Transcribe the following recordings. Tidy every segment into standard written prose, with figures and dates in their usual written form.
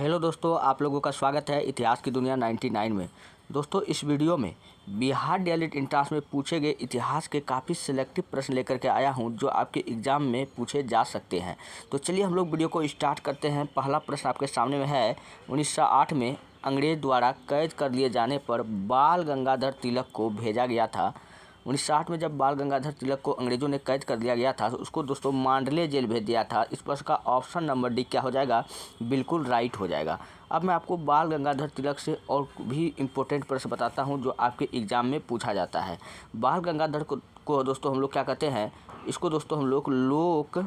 Hello दोस्तों, आप लोगों का स्वागत है इतिहास की दुनिया 99 में। दोस्तों, इस वीडियो में बिहार डीएलएड एंट्रेंस में पूछे गए इतिहास के काफ़ी सिलेक्टिव प्रश्न लेकर के आया हूं जो आपके एग्ज़ाम में पूछे जा सकते हैं। तो चलिए हम लोग वीडियो को स्टार्ट करते हैं। पहला प्रश्न आपके सामने में है, 1908 में अंग्रेज़ द्वारा कैद कर लिए जाने पर बाल गंगाधर तिलक को भेजा गया था। 1908 में जब बाल गंगाधर तिलक को अंग्रेज़ों ने कैद कर लिया गया था तो उसको दोस्तों मांडले जेल भेज दिया था। इस प्रश्न का ऑप्शन नंबर डी क्या हो जाएगा? बिल्कुल राइट हो जाएगा। अब मैं आपको बाल गंगाधर तिलक से और भी इम्पोर्टेंट प्रश्न बताता हूं जो आपके एग्ज़ाम में पूछा जाता है। बाल गंगाधर को दोस्तों हम लोग क्या कहते हैं? इसको दोस्तों हम लोग लोकमान्य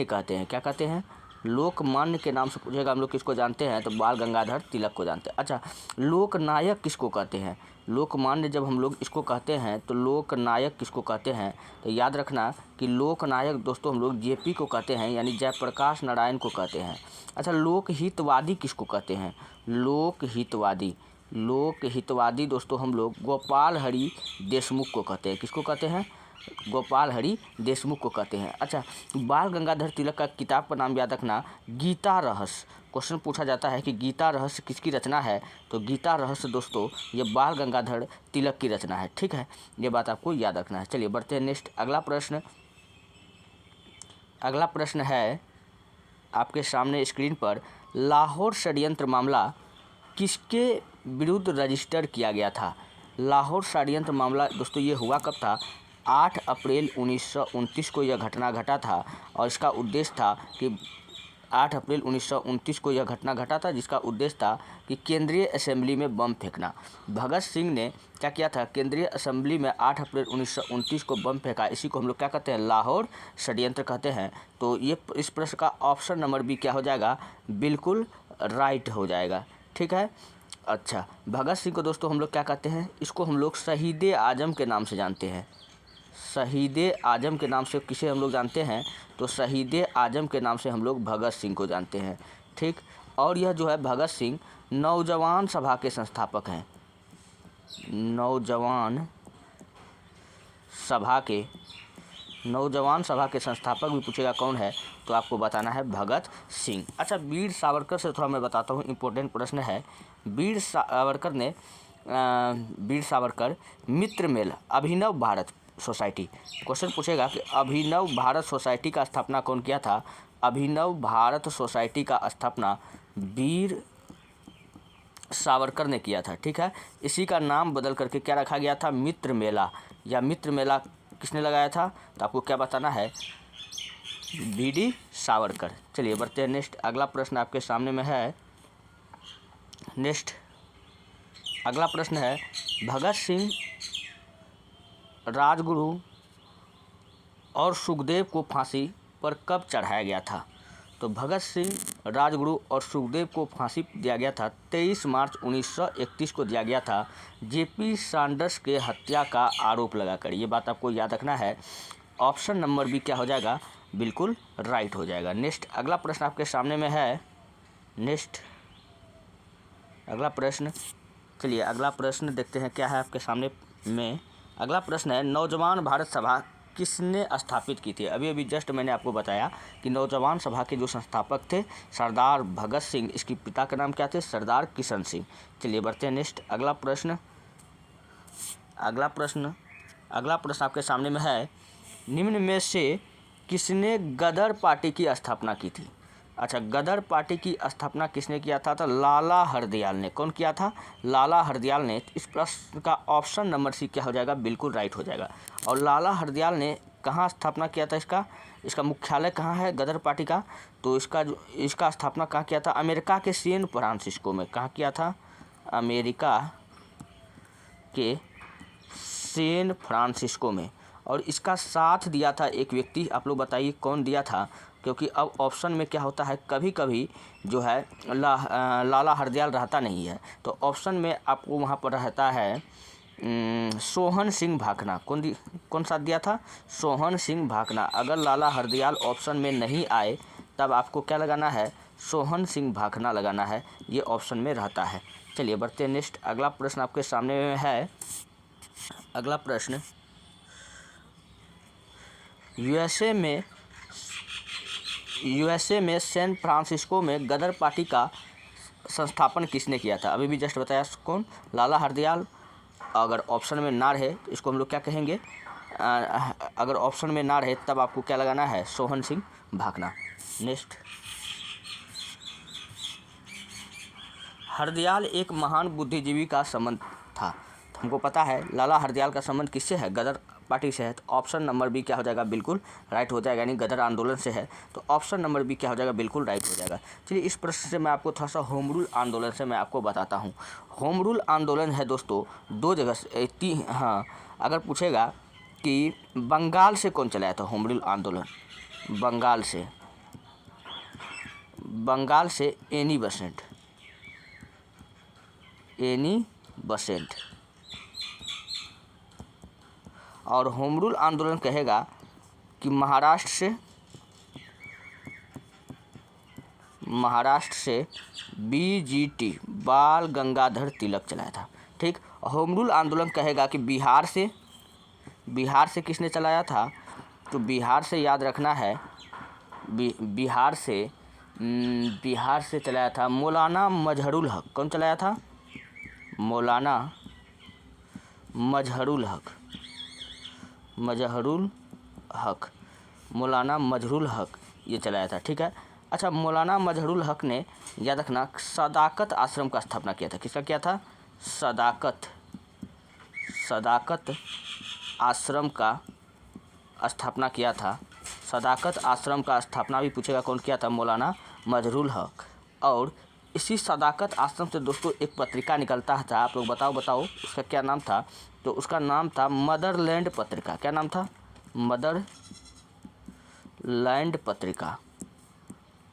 कहते हैं। क्या कहते हैं? लोकमान्य के नाम से पूछेगा। हम लोग किसको जानते हैं? तो बाल गंगाधर तिलक को जानते हैं। अच्छा, लोकनायक किसको कहते हैं? लोकमान्य जब हम लोग इसको कहते हैं तो लोकनायक किसको कहते हैं? तो याद रखना कि लोकनायक दोस्तों हम लोग जेपी को कहते हैं, यानी जयप्रकाश नारायण को कहते हैं। अच्छा, लोकहितवादी किसको कहते हैं? लोकहितवादी दोस्तों हम लोग गोपाल हरि देशमुख को कहते हैं। किसको कहते हैं? गोपाल हरि देशमुख को कहते हैं। अच्छा, बाल गंगाधर तिलक का किताब का नाम याद रखना, गीता रहस्य। क्वेश्चन पूछा जाता है कि गीता रहस्य किसकी रचना है? तो गीता रहस्य दोस्तों ये बाल गंगाधर तिलक की रचना है। ठीक है, ये बात आपको याद रखना है। चलिए बढ़ते हैं नेक्स्ट। अगला प्रश्न है आपके सामने स्क्रीन पर, लाहौर षड्यंत्र मामला किसके विरुद्ध रजिस्टर किया गया था? लाहौर षड्यंत्र मामला दोस्तों ये हुआ कब था? 8 अप्रैल 1929 को यह घटना घटा था और इसका उद्देश्य था कि 8 अप्रैल 1929 को यह घटना घटा था जिसका उद्देश्य था कि केंद्रीय असेंबली में बम फेंकना। भगत सिंह ने क्या किया था? केंद्रीय असेंबली में 8 अप्रैल 1929 को बम फेंका। इसी को हम लोग क्या कहते हैं? लाहौर षड्यंत्र कहते हैं। तो ये इस प्रश्न का ऑप्शन नंबर बी क्या हो जाएगा? बिल्कुल राइट हो जाएगा। ठीक है। अच्छा, भगत सिंह को दोस्तों हम लोग क्या कहते हैं? इसको हम लोग शहीद आजम के नाम से जानते हैं। शहीद आजम के नाम से किसे हम लोग जानते हैं? तो शहीद आजम के नाम से हम लोग भगत सिंह को जानते हैं। ठीक, और यह जो है भगत सिंह नौजवान सभा के संस्थापक हैं। नौजवान सभा के संस्थापक भी पूछेगा कौन है तो आपको बताना है भगत सिंह। अच्छा, वीर सावरकर से थोड़ा मैं बताता हूँ, इम्पोर्टेंट प्रश्न है। वीर सावरकर मित्र मेल अभिनव भारत सोसाइटी। क्वेश्चन पूछेगा कि अभिनव भारत सोसाइटी का स्थापना कौन किया था? अभिनव भारत सोसाइटी का स्थापना वीर सावरकर ने किया था। ठीक है, इसी का नाम बदल करके क्या रखा गया था? मित्र मेला। या मित्र मेला किसने लगाया था? तो आपको क्या बताना है? वीडी सावरकर। चलिए बढ़ते हैं नेक्स्ट। अगला प्रश्न आपके सामने में है। अगला प्रश्न है, भगत सिंह राजगुरु और सुखदेव को फांसी पर कब चढ़ाया गया था? तो भगत सिंह, राजगुरु और सुखदेव को फांसी दिया गया था 23 मार्च 1931 को दिया गया था जेपी सैंडर्स के हत्या का आरोप लगाकर। ये बात आपको याद रखना है। ऑप्शन नंबर बी क्या हो जाएगा? बिल्कुल राइट हो जाएगा। नेक्स्ट अगला प्रश्न आपके सामने में है। चलिए अगला प्रश्न देखते हैं क्या है आपके सामने में। अगला प्रश्न है, नौजवान भारत सभा किसने स्थापित की थी? अभी जस्ट मैंने आपको बताया कि नौजवान सभा के जो संस्थापक थे सरदार भगत सिंह, इसके पिता का नाम क्या थे? सरदार किशन सिंह। चलिए बढ़ते हैं नेक्स्ट। अगला प्रश्न आपके सामने में है, निम्न में से किसने गदर पार्टी की स्थापना की थी? अच्छा, गदर पार्टी की स्थापना किसने किया था? तो लाला हरदयाल ने। कौन किया था? लाला हरदयाल ने। इस प्रश्न का ऑप्शन नंबर सी क्या हो जाएगा? बिल्कुल राइट हो जाएगा। और लाला हरदयाल ने कहाँ स्थापना किया था? इसका मुख्यालय कहाँ है गदर पार्टी का? तो इसका स्थापना कहाँ किया था? अमेरिका के सैन फ्रांसिस्को में। कहाँ किया था? अमेरिका के सैन फ्रांसिस्को में। और इसका साथ दिया था एक व्यक्ति। आप लोग बताइए कौन दिया था? क्योंकि अब ऑप्शन में क्या होता है, कभी कभी जो है लाला हरदयाल रहता नहीं है, तो ऑप्शन में आपको वहाँ पर रहता है सोहन सिंह भाकना। कौन सा दिया था? सोहन सिंह भाकना। अगर लाला हरदयाल ऑप्शन में नहीं आए तब आपको क्या लगाना है? सोहन सिंह भाकना लगाना है। ये ऑप्शन में रहता है। चलिए बढ़ते हैं नेक्स्ट। अगला प्रश्न आपके सामने में है। अगला प्रश्न, यूएसए में यूएसए में सैन फ्रांसिस्को में गदर पार्टी का संस्थापन किसने किया था? अभी भी जस्ट बताया, कौन? लाला हरदयाल। अगर ऑप्शन में ना रहे तो इसको हम लोग क्या कहेंगे? अगर ऑप्शन में ना रहे तब आपको क्या लगाना है? सोहन सिंह भाकना। नेक्स्ट, हरदयाल एक महान बुद्धिजीवी का संबंध था। तो हमको पता है लाला हरदयाल का संबंध किससे है? गदर पार्टी से है। तो ऑप्शन नंबर बी क्या हो जाएगा? बिल्कुल राइट हो जाएगा, यानी गदर आंदोलन से है। तो ऑप्शन नंबर बी क्या हो जाएगा? बिल्कुल राइट हो जाएगा। चलिए इस प्रश्न से मैं आपको थोड़ा सा होम रूल आंदोलन से मैं आपको बताता हूँ। होम रूल आंदोलन है दोस्तों दो जगह से, हाँ, अगर पूछेगा कि बंगाल से कौन चलाया था होम रूल आंदोलन? बंगाल से एनी बसेंट। और होम रूल आंदोलन कहेगा कि महाराष्ट्र से बीजीटी बाल गंगाधर तिलक चलाया था। ठीक। होम रूल आंदोलन कहेगा कि बिहार से किसने चलाया था? तो बिहार से याद रखना है, बिहार से चलाया था मौलाना मजहरुल हक। कौन चलाया था? मौलाना मजहरुल हक ये चलाया था। ठीक है। अच्छा, मौलाना मजहरुल हक ने याद रखना सदाकत आश्रम का स्थापना किया था। किसका किया था? सदाकत आश्रम का स्थापना किया था। सदाकत आश्रम का स्थापना भी पूछेगा कौन किया था? मौलाना मजहरुल हक। और इसी सदाकत आश्रम से दोस्तों एक पत्रिका निकलता था। आप लोग बताओ उसका क्या नाम था? तो उसका नाम था मदरलैंड पत्रिका। क्या नाम था?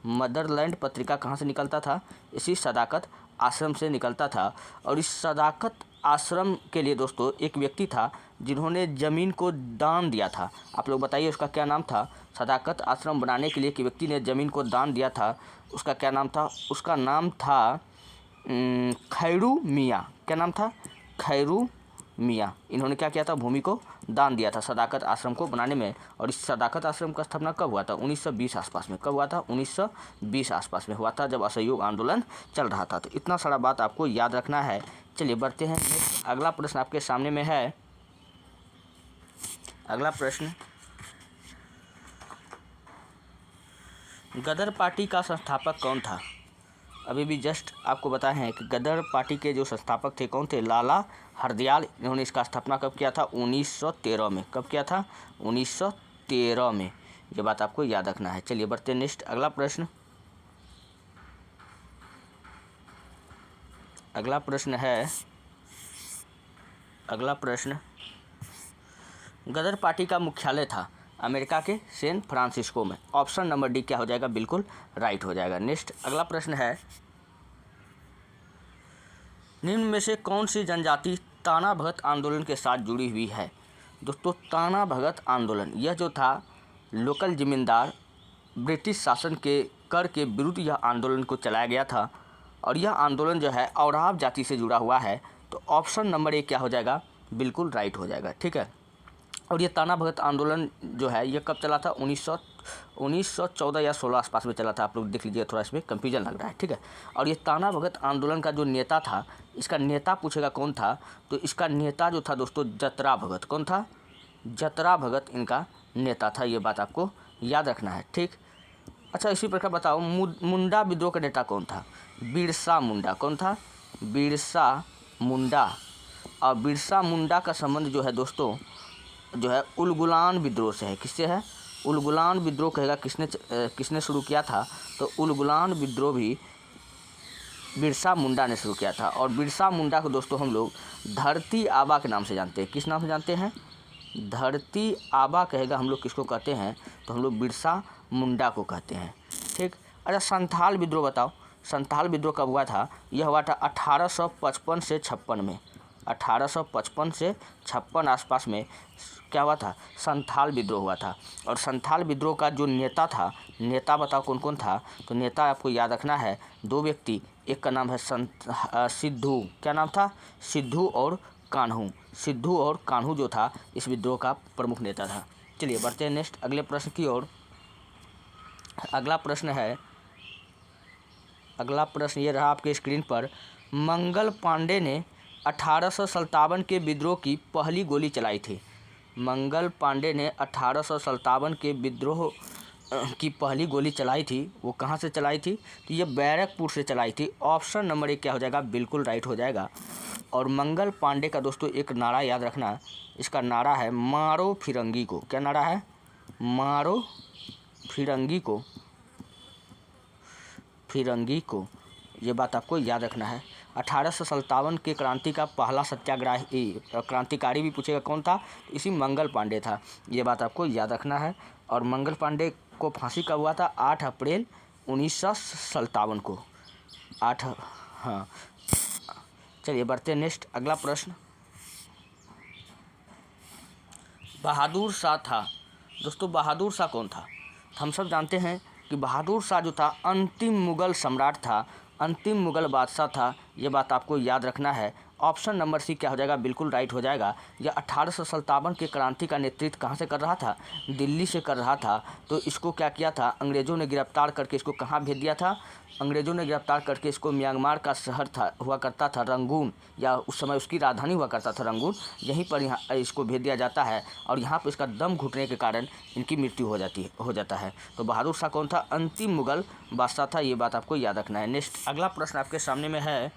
मदरलैंड पत्रिका कहाँ से निकलता था? इसी सदाकत आश्रम से निकलता था। और इस सदाकत आश्रम के लिए दोस्तों एक व्यक्ति था जिन्होंने ज़मीन को दान दिया था। आप लोग बताइए उसका क्या नाम था? सदाकत आश्रम बनाने के लिए एक व्यक्ति ने ज़मीन को दान दिया था, उसका क्या नाम था? उसका नाम था खैरू मियाँ। क्या नाम था? खैरू मियाँ। इन्होंने क्या किया था? भूमि को दान दिया था सदाकत आश्रम को बनाने में। और इस सदाकत आश्रम का स्थापना कब हुआ था? 1920 आसपास में। कब हुआ था? 1920 आसपास में हुआ था, जब असहयोग आंदोलन चल रहा था। तो इतना सारा बात आपको याद रखना है। चलिए बढ़ते हैं। अगला प्रश्न आपके सामने में है। अगला प्रश्न, गदर पार्टी का संस्थापक कौन था? अभी भी जस्ट आपको बताए हैं कि गदर पार्टी के जो संस्थापक थे कौन थे? लाला हरदयाल। इन्होंने इसका स्थापना कब किया था? 1913 में। कब किया था? 1913 में। ये बात आपको याद रखना है। चलिए बढ़ते हैं नेक्स्ट। अगला प्रश्न, गदर पार्टी का मुख्यालय था अमेरिका के सैन फ्रांसिस्को में। ऑप्शन नंबर डी क्या हो जाएगा? बिल्कुल राइट हो जाएगा। नेक्स्ट अगला प्रश्न है, निम्न में से कौन सी जनजाति ताना भगत आंदोलन के साथ जुड़ी हुई है? दोस्तों ताना भगत आंदोलन यह जो था लोकल जमींदार ब्रिटिश शासन के कर के विरुद्ध यह आंदोलन को चलाया गया था। और यह आंदोलन जो है औराव जाति से जुड़ा हुआ है। तो ऑप्शन नंबर ए क्या हो जाएगा? बिल्कुल राइट हो जाएगा। ठीक है। और ये ताना भगत आंदोलन जो है ये कब चला था? 1914 या 16 आसपास में चला था। आप लोग देख लीजिए, थोड़ा इसमें कंफ्यूजन लग रहा है। ठीक है। और ये ताना भगत आंदोलन का जो नेता था, इसका नेता पूछेगा कौन था? तो इसका नेता जो था दोस्तों जतरा भगत। कौन था? जतरा भगत इनका नेता था। ये बात आपको याद रखना है। ठीक। अच्छा, इसी प्रकार बताओ मुंडा विद्रोह का नेता कौन था? बिरसा मुंडा। कौन था? बिरसा मुंडा। और बिरसा मुंडा का संबंध जो है दोस्तों जो है उलगुलान विद्रोह से है। किससे है? उलगुलान विद्रोह कहेगा किसने शुरू किया था? तो उलगुलान विद्रोह भी बिरसा मुंडा ने शुरू किया था। और बिरसा मुंडा को दोस्तों हम लोग धरती आबा के नाम से जानते हैं। किस नाम से जानते हैं? धरती आबा कहेगा हम लोग किसको कहते हैं? तो हम लोग बिरसा मुंडा को कहते हैं। ठीक। अच्छा, संथाल विद्रोह बताओ। संथाल विद्रोह कब हुआ था? यह हुआ था 1855 से 56 में। 1855 से 56 आसपास में क्या हुआ था? संथाल विद्रोह हुआ था। और संथाल विद्रोह का जो नेता था, नेता बताओ कौन कौन था? तो नेता आपको याद रखना है, दो व्यक्ति। एक का नाम है सिद्धू। क्या नाम था? सिद्धू और कान्हू। सिद्धू और कान्हू जो था इस विद्रोह का प्रमुख नेता था। चलिए बढ़ते हैं नेक्स्ट अगले प्रश्न की ओर। अगला प्रश्न है, अगला प्रश्न ये रहा आपके स्क्रीन पर। मंगल पांडे ने 1857 के विद्रोह की पहली गोली चलाई थी। मंगल पांडे ने 1857 के विद्रोह की पहली गोली चलाई थी, वो कहाँ से चलाई थी? तो ये बैरकपुर से चलाई थी। ऑप्शन नंबर 1 क्या हो जाएगा? बिल्कुल राइट हो जाएगा। और मंगल पांडे का दोस्तों एक नारा याद रखना, इसका नारा है मारो फिरंगी को। क्या नारा है? मारो फिरंगी को, फिरंगी को। ये बात आपको याद रखना है। 1857 के क्रांति का पहला सत्याग्रही क्रांतिकारी भी पूछेगा कौन था? इसी मंगल पांडे था। ये बात आपको याद रखना है। और मंगल पांडे को फांसी कब हुआ था? 8 अप्रैल 1957 को। हाँ, चलिए बढ़ते हैं नेक्स्ट। अगला प्रश्न, बहादुर शाह था। दोस्तों बहादुर शाह कौन था? हम सब जानते हैं कि बहादुर शाह जो था अंतिम मुग़ल सम्राट था, अंतिम मुग़ल बादशाह था। ये बात आपको याद रखना है। ऑप्शन नंबर सी क्या हो जाएगा? बिल्कुल राइट हो जाएगा। यह 1857 के क्रांति का नेतृत्व कहाँ से कर रहा था? दिल्ली से कर रहा था। तो इसको क्या किया था? अंग्रेज़ों ने गिरफ्तार करके इसको कहाँ भेज दिया था? अंग्रेज़ों ने गिरफ्तार करके इसको म्यांमार का शहर था, हुआ करता था रंगून, या उस समय उसकी राजधानी हुआ करता था रंगून, यहीं पर यहाँ इसको भेज दिया जाता है। और यहाँ पर इसका दम घुटने के कारण इनकी मृत्यु हो जाता है। तो बहादुर शाह कौन था? अंतिम मुग़ल बादशाह था। ये बात आपको याद रखना है। नेक्स्ट अगला प्रश्न आपके सामने में है।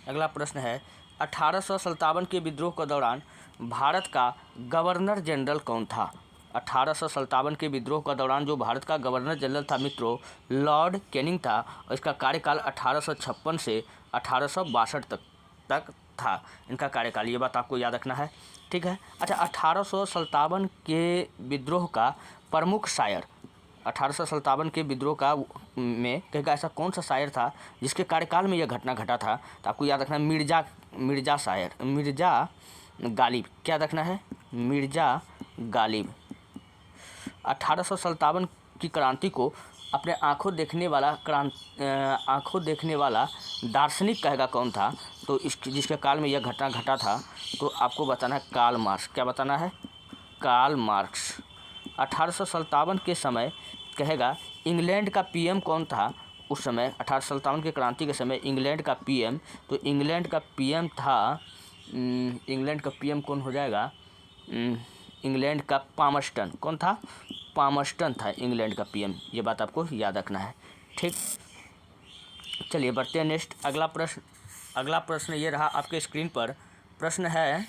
अगला प्रश्न है, 1857 के विद्रोह के दौरान भारत का गवर्नर जनरल कौन था? 1857 के विद्रोह का दौरान जो भारत का गवर्नर जनरल था मित्रों, लॉर्ड कैनिंग था। और इसका कार्यकाल 1856 से 1862 तक था इनका कार्यकाल। ये बात आपको याद रखना है, ठीक है। अच्छा, 1857 के विद्रोह का प्रमुख शायर, 1857 के विद्रोह का में कहेगा ऐसा कौन सा शायर था जिसके कार्यकाल में यह घटना घटा था? तो आपको याद रखना है मिर्ज़ा शायर, मिर्ज़ा गालिब। क्या रखना है? मिर्ज़ा गालिब। 1857 की क्रांति को अपने आंखों देखने वाला दार्शनिक कहेगा कौन था? तो जिसके काल में यह घटना घटा था, तो आपको बताना है कार्ल मार्क्स। क्या बताना है? Karl Marx. 1857 के समय कहेगा इंग्लैंड का पीएम कौन था उस समय? 1857 के क्रांति के समय इंग्लैंड का पीएम, तो इंग्लैंड का पीएम था, इंग्लैंड का पीएम कौन हो जाएगा? इंग्लैंड का पामस्टन। कौन था? पामस्टन था इंग्लैंड का पीएम। ये बात आपको याद रखना है, ठीक। चलिए बढ़ते हैं नेक्स्ट। अगला प्रश्न ये रहा आपके स्क्रीन पर। प्रश्न है,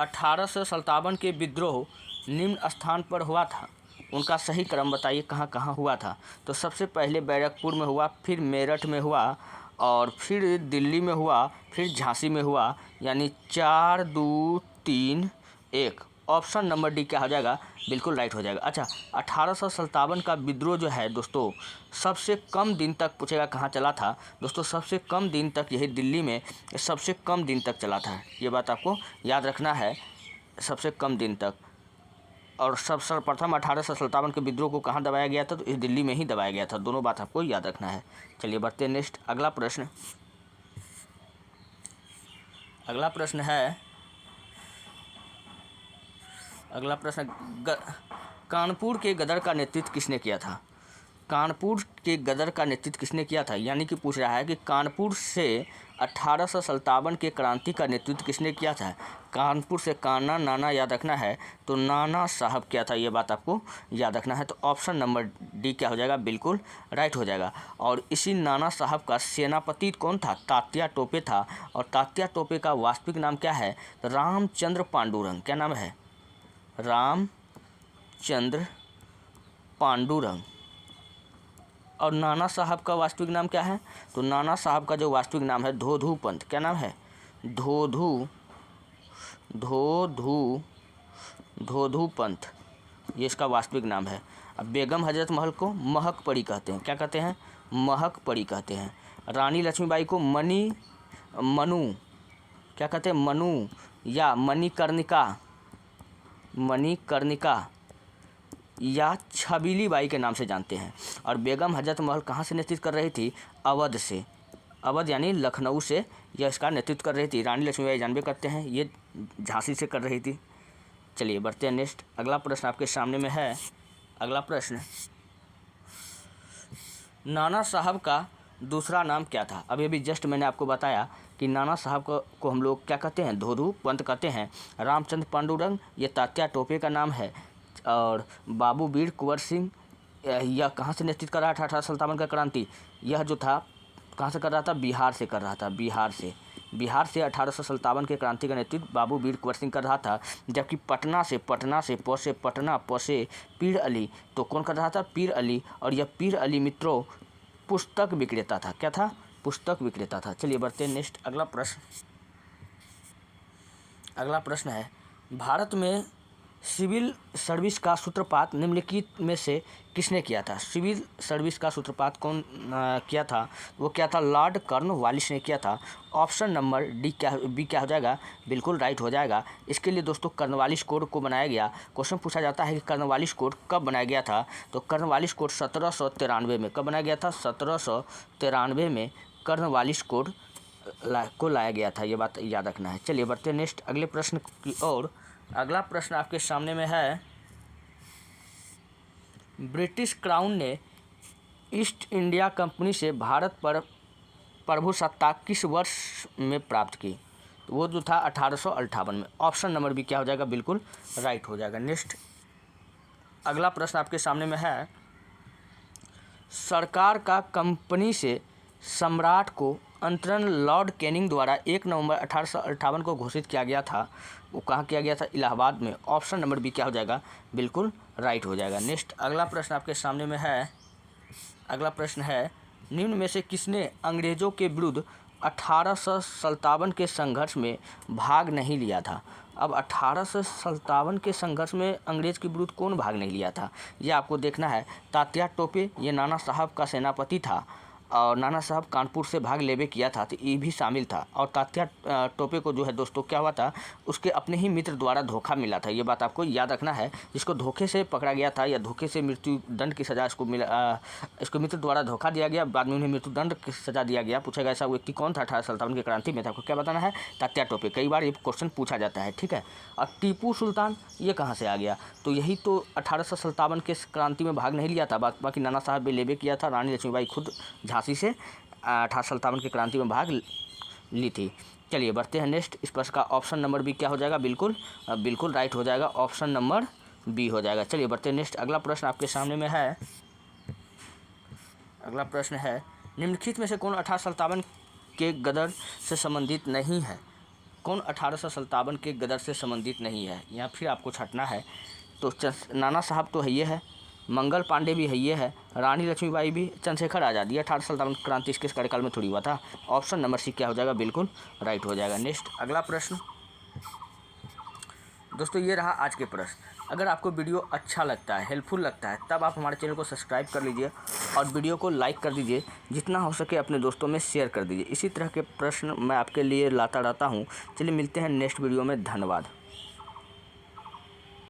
1857 के विद्रोह निम्न स्थान पर हुआ था, उनका सही क्रम बताइए कहाँ कहाँ हुआ था? तो सबसे पहले बैरकपुर में हुआ, फिर मेरठ में हुआ, और फिर दिल्ली में हुआ, फिर झांसी में हुआ। यानी 4, 2, 3, 1। ऑप्शन नंबर डी क्या हो जाएगा? बिल्कुल राइट हो जाएगा। अच्छा, 1857 का विद्रोह जो है दोस्तों सबसे कम दिन तक पूछेगा कहाँ चला था? दोस्तों सबसे कम दिन तक यही दिल्ली में सबसे कम दिन तक चला था। ये बात आपको याद रखना है, सबसे कम दिन तक। और सर्वप्रथम 1857 के विद्रोह को कहाँ दबाया गया था? तो इस दिल्ली में ही दबाया गया था। दोनों बात आपको याद रखना है। चलिए बढ़ते हैं नेक्स्ट। अगला प्रश्न है, कानपुर के गदर का नेतृत्व किसने किया था? कानपुर के गदर का नेतृत्व किसने किया था? यानी कि पूछ रहा है कि कानपुर से 1857 के क्रांति का नेतृत्व किसने किया था? कानपुर से काना नाना याद रखना है, तो नाना साहब क्या था? ये बात आपको याद रखना है। तो ऑप्शन नंबर डी क्या हो जाएगा? बिल्कुल राइट हो जाएगा। और इसी नाना साहब का सेनापति कौन था? तात्या टोपे था। और तात्या टोपे का वास्तविक नाम क्या है? रामचंद्र पांडुरंग। क्या नाम है? रामचंद्र पांडुरंग। और नाना साहब का वास्तविक नाम क्या है? तो नाना साहब का जो वास्तविक नाम है धोधू पंत। क्या नाम है? धोधू पंत, ये इसका वास्तविक नाम है। अब बेगम हजरत महल को महक परी कहते हैं। क्या कहते हैं? महक परी कहते हैं। रानी लक्ष्मीबाई को मनु क्या कहते हैं? मनु या मणिकर्णिका या छबीली बाई के नाम से जानते हैं। और बेगम हजरत महल कहाँ से नेतृत्व कर रही थी? अवध से। अवध यानी लखनऊ से यह इसका नेतृत्व कर रही थी। रानी लक्ष्मीबाई जानबे करते हैं ये झांसी से कर रही थी। चलिए बढ़ते हैं नेक्स्ट। अगला प्रश्न आपके सामने में है। अगला प्रश्न, नाना साहब का दूसरा नाम क्या था? अभी अभी जस्ट मैंने आपको बताया कि नाना साहब को हम लोग क्या कहते हैं, धोधू पंत कहते हैं। रामचंद्र पांडुरंग ये तात्या टोपे का नाम है। और बाबू वीर कुंवर सिंह यह कहाँ से नेतृत्व कर रहा था 1857 का क्रांति? यह जो था कहाँ से कर रहा था? बिहार से कर रहा था। बिहार से 1857 के क्रांति का नेतृत्व बाबू वीर कुंवर सिंह कर रहा था। जबकि पटना से पटना से पीर अली, तो कौन कर रहा था? पीर अली। और यह पीर अली मित्रों पुस्तक विक्रेता था। क्या था? पुस्तक विक्रेता था। चलिए बढ़ते हैं नेक्स्ट। अगला प्रश्न है, भारत में सिविल सर्विस का सूत्रपात निम्नलिखित में से किसने किया था? सिविल सर्विस का सूत्रपात कौन किया था? वो क्या था? लॉर्ड कॉर्नवालिस ने किया था। ऑप्शन नंबर बी क्या हो जाएगा? बिल्कुल राइट हो जाएगा। इसके लिए दोस्तों कॉर्नवालिस कोड को बनाया गया। क्वेश्चन पूछा जाता है कि कॉर्नवालिस कोड कब बनाया गया था? तो कॉर्नवालिस कोड 1793 में। कब बनाया गया था? 1793 में कॉर्नवालिस कोड को लाया गया था। ये बात याद रखना है। चलिए बढ़ते हैं नेक्स्ट अगले प्रश्न की ओर। अगला प्रश्न आपके सामने में है, ब्रिटिश क्राउन ने ईस्ट इंडिया कंपनी से भारत पर प्रभुसत्ता किस वर्ष में प्राप्त की? तो वो जो था 1858 में। ऑप्शन नंबर बी क्या हो जाएगा? बिल्कुल राइट हो जाएगा। नेक्स्ट अगला प्रश्न आपके सामने में है, सरकार का कंपनी से सम्राट को अंतरण लॉर्ड कैनिंग द्वारा 1 नवंबर 1858 को घोषित किया गया था। वो कहाँ किया गया था? इलाहाबाद में। ऑप्शन नंबर बी क्या हो जाएगा? बिल्कुल राइट हो जाएगा। नेक्स्ट अगला प्रश्न आपके सामने में है। अगला प्रश्न है, निम्न में से किसने अंग्रेज़ों के विरुद्ध 1857 के संघर्ष में भाग नहीं लिया था? अब 1857 के संघर्ष में अंग्रेज़ के विरुद्ध कौन भाग नहीं लिया था, ये आपको देखना है। तात्या टोपे ये नाना साहब का सेनापति था और नाना साहब कानपुर से भाग लेवे किया था, तो ये भी शामिल था। और तात्या टोपे को जो है दोस्तों क्या हुआ था, उसके अपने ही मित्र द्वारा धोखा मिला था। ये बात आपको याद रखना है। जिसको धोखे से पकड़ा गया था या धोखे से मृत्यु दंड की सज़ा इसको मिला, इसको मित्र द्वारा धोखा दिया गया, बाद में उन्हें मृत्यु दंड की सज़ा दिया गया। पूछेगा ऐसा व्यक्ति कौन था 1857 की क्रांति में था? आपको क्या बताना है? तात्या टोपे। कई बार ये क्वेश्चन पूछा जाता है, ठीक है। और टीपू सुल्तान ये कहाँ से आ गया? तो यही तो 1857 के क्रांति में भाग नहीं लिया था, बाकी नाना साहब भी लेवे किया था। रानी लक्ष्मीबाई खुद झांसी से 1857 की क्रांति में भाग ली थी। चलिए बढ़ते हैं नेक्स्ट। इस प्रश्न का ऑप्शन नंबर बी क्या हो जाएगा? बिल्कुल राइट हो जाएगा। ऑप्शन नंबर बी हो जाएगा। चलिए बढ़ते हैं नेक्स्ट। अगला प्रश्न आपके सामने में है। अगला प्रश्न है, निम्नलिखित में से कौन 1857 के गदर से संबंधित नहीं है? कौन 1857 के गदर से संबंधित नहीं है? यहाँ फिर आपको छटना है। तो नाना साहब तो है ये है, मंगल पांडे भी है ये है, रानी लक्ष्मीबाई भी, चंद्रशेखर आज़ाद। ये 1857 क्रांति इसके कार्यकाल में थोड़ी हुआ था। ऑप्शन नंबर सी क्या हो जाएगा? बिल्कुल राइट हो जाएगा। नेक्स्ट अगला प्रश्न दोस्तों ये रहा आज के प्रश्न। अगर आपको वीडियो अच्छा लगता है, हेल्पफुल लगता है, तब आप हमारे चैनल को सब्सक्राइब कर लीजिए और वीडियो को लाइक कर दीजिए। जितना हो सके अपने दोस्तों में शेयर कर दीजिए। इसी तरह के प्रश्न मैं आपके लिए लाता रहता हूँ। चलिए मिलते हैं नेक्स्ट वीडियो में। धन्यवाद।